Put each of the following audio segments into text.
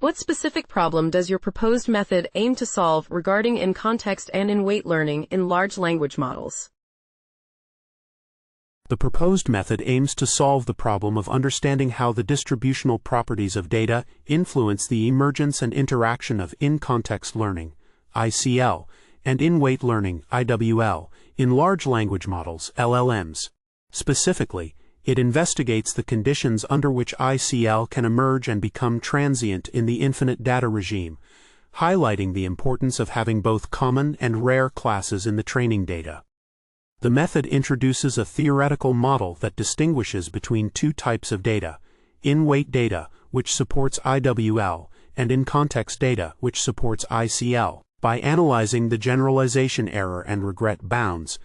What specific problem does your proposed method aim to solve regarding in-context and in-weight learning in large language models? The proposed method aims to solve the problem of understanding how the distributional properties of data influence the emergence and interaction of in-context learning, ICL, and in-weight learning, IWL, in large language models, LLMs. Specifically, it investigates the conditions under which ICL can emerge and become transient in the infinite data regime, highlighting the importance of having both common and rare classes in the training data. The method introduces a theoretical model that distinguishes between two types of data: in-weight data, which supports IWL, and in-context data, which supports ICL. By analyzing the generalization error and regret bounds,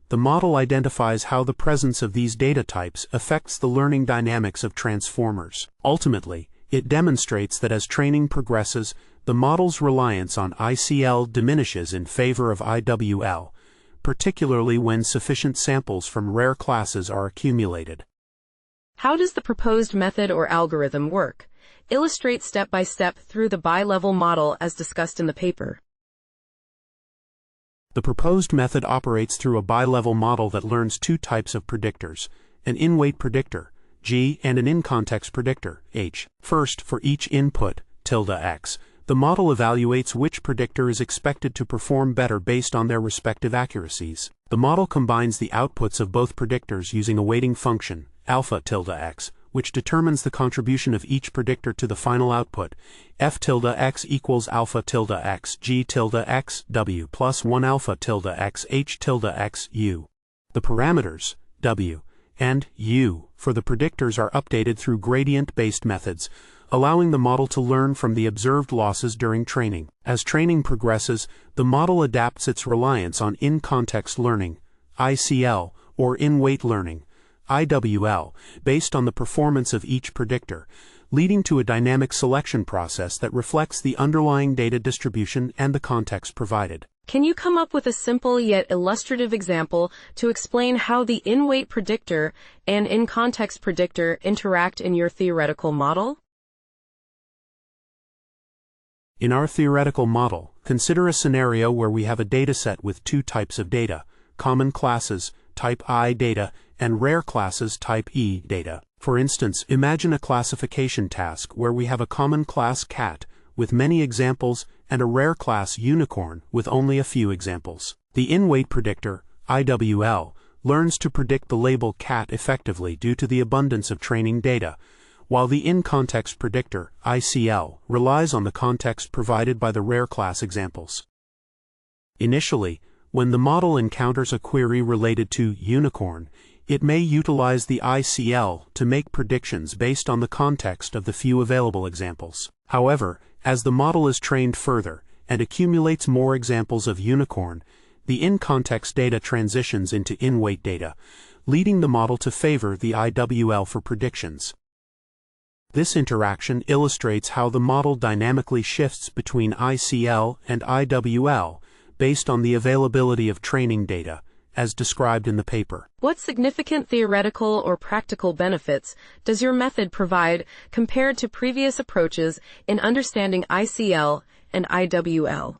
the model identifies how the presence of these data types affects the learning dynamics of transformers. Ultimately, it demonstrates that as training progresses, the model's reliance on ICL diminishes in favor of IWL, particularly when sufficient samples from rare classes are accumulated. How does the proposed method or algorithm work? Illustrate step by step through the bi-level model as discussed in the paper. The proposed method operates through a bi-level model that learns two types of predictors: an in-weight predictor, G, and an in-context predictor, H. First, for each input, (x), the model evaluates which predictor is expected to perform better based on their respective accuracies. The model combines the outputs of both predictors using a weighting function, alpha(x), which determines the contribution of each predictor to the final output, f(x) equals alpha(x) g(x) w plus 1 alpha(x) h(x) u. The parameters, w and u, for the predictors are updated through gradient-based methods, allowing the model to learn from the observed losses during training. As training progresses, the model adapts its reliance on in-context learning, ICL, or in-weight learning, IWL, based on the performance of each predictor, leading to a dynamic selection process that reflects the underlying data distribution and the context provided. Can you come up with a simple yet illustrative example to explain how the in-weight predictor and in-context predictor interact in your theoretical model? In our theoretical model, consider a scenario where we have a dataset with two types of data: common classes, type I data, and rare classes, type E data. For instance, imagine a classification task where we have a common class cat with many examples and a rare class unicorn with only a few examples. The in-weight predictor, IWL, learns to predict the label cat effectively due to the abundance of training data, while the in-context predictor, ICL, relies on the context provided by the rare class examples. Initially, when the model encounters a query related to unicorn, it may utilize the ICL to make predictions based on the context of the few available examples. However, as the model is trained further and accumulates more examples of unicorn, the in-context data transitions into in-weight data, leading the model to favor the IWL for predictions. This interaction illustrates how the model dynamically shifts between ICL and IWL based on the availability of training data, as described in the paper. What significant theoretical or practical benefits does your method provide compared to previous approaches in understanding ICL and IWL?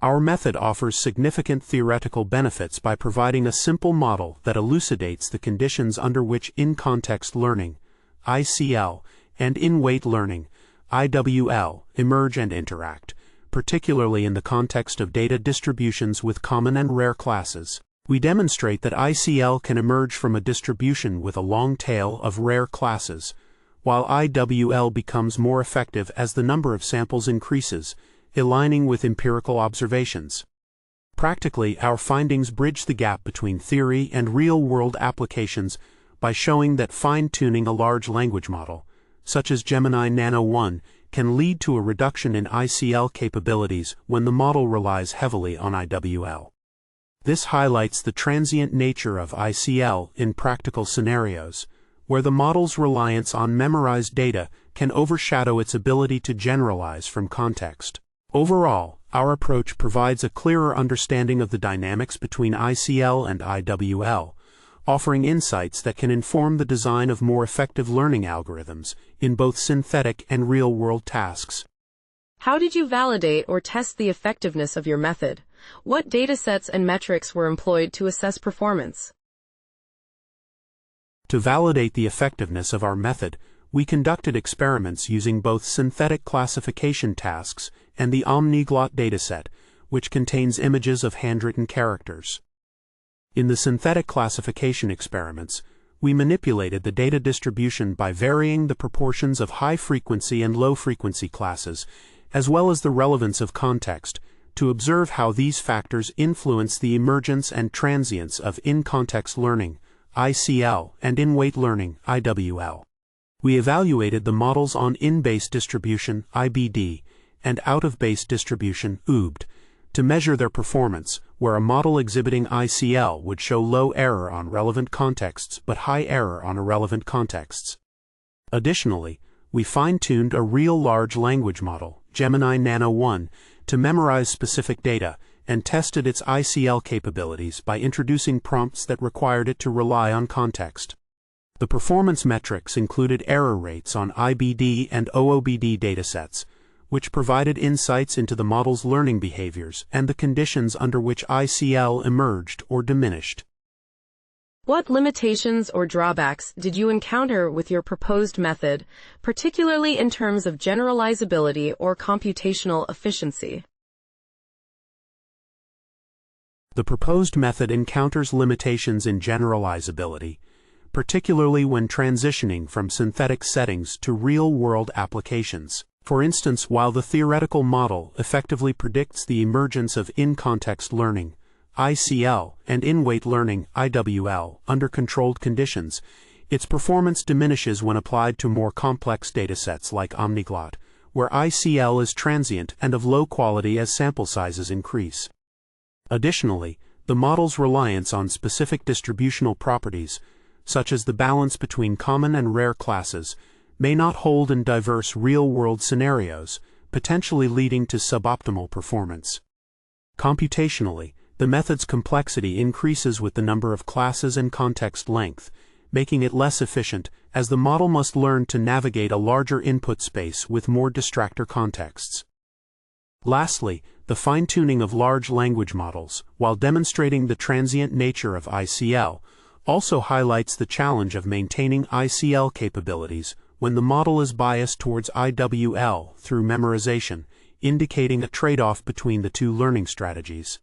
Our method offers significant theoretical benefits by providing a simple model that elucidates the conditions under which in-context learning, ICL, and in-weight learning, IWL, emerge and interact, particularly in the context of data distributions with common and rare classes. We demonstrate that ICL can emerge from a distribution with a long tail of rare classes, while IWL becomes more effective as the number of samples increases, aligning with empirical observations. Practically, our findings bridge the gap between theory and real-world applications by showing that fine-tuning a large language model, such as Gemini Nano 1, can lead to a reduction in ICL capabilities when the model relies heavily on IWL. This highlights the transient nature of ICL in practical scenarios, where the model's reliance on memorized data can overshadow its ability to generalize from context. Overall, our approach provides a clearer understanding of the dynamics between ICL and IWL, offering insights that can inform the design of more effective learning algorithms in both synthetic and real-world tasks. How did you validate or test the effectiveness of your method? What datasets and metrics were employed to assess performance? To validate the effectiveness of our method, we conducted experiments using both synthetic classification tasks and the omniglot dataset, which contains images of handwritten characters. In the synthetic classification experiments, we manipulated the data distribution by varying the proportions of high-frequency and low-frequency classes, as well as the relevance of context, to observe how these factors influence the emergence and transience of in-context learning, ICL, and in-weight learning, IWL. We evaluated the models on in-base distribution, IBD, and out-of-base distribution, UBD, to measure their performance, where a model exhibiting ICL would show low error on relevant contexts but high error on irrelevant contexts. Additionally, we fine-tuned a real large language model, Gemini Nano 1, to memorize specific data, and tested its ICL capabilities by introducing prompts that required it to rely on context. The performance metrics included error rates on IBD and OOBD datasets, which provided insights into the model's learning behaviors and the conditions under which ICL emerged or diminished. What limitations or drawbacks did you encounter with your proposed method, particularly in terms of generalizability or computational efficiency? The proposed method encounters limitations in generalizability, particularly when transitioning from synthetic settings to real-world applications. For instance, while the theoretical model effectively predicts the emergence of in-context learning, ICL, and in-weight learning, IWL, under controlled conditions, its performance diminishes when applied to more complex datasets like omniglot, where ICL is transient and of low quality as sample sizes increase. Additionally, the model's reliance on specific distributional properties, such as the balance between common and rare classes, may not hold in diverse real-world scenarios, potentially leading to suboptimal performance. Computationally, the method's complexity increases with the number of classes and context length, making it less efficient as the model must learn to navigate a larger input space with more distractor contexts. Lastly, the fine-tuning of large language models, while demonstrating the transient nature of ICL, also highlights the challenge of maintaining ICL capabilities when the model is biased towards IWL through memorization, indicating a trade-off between the two learning strategies.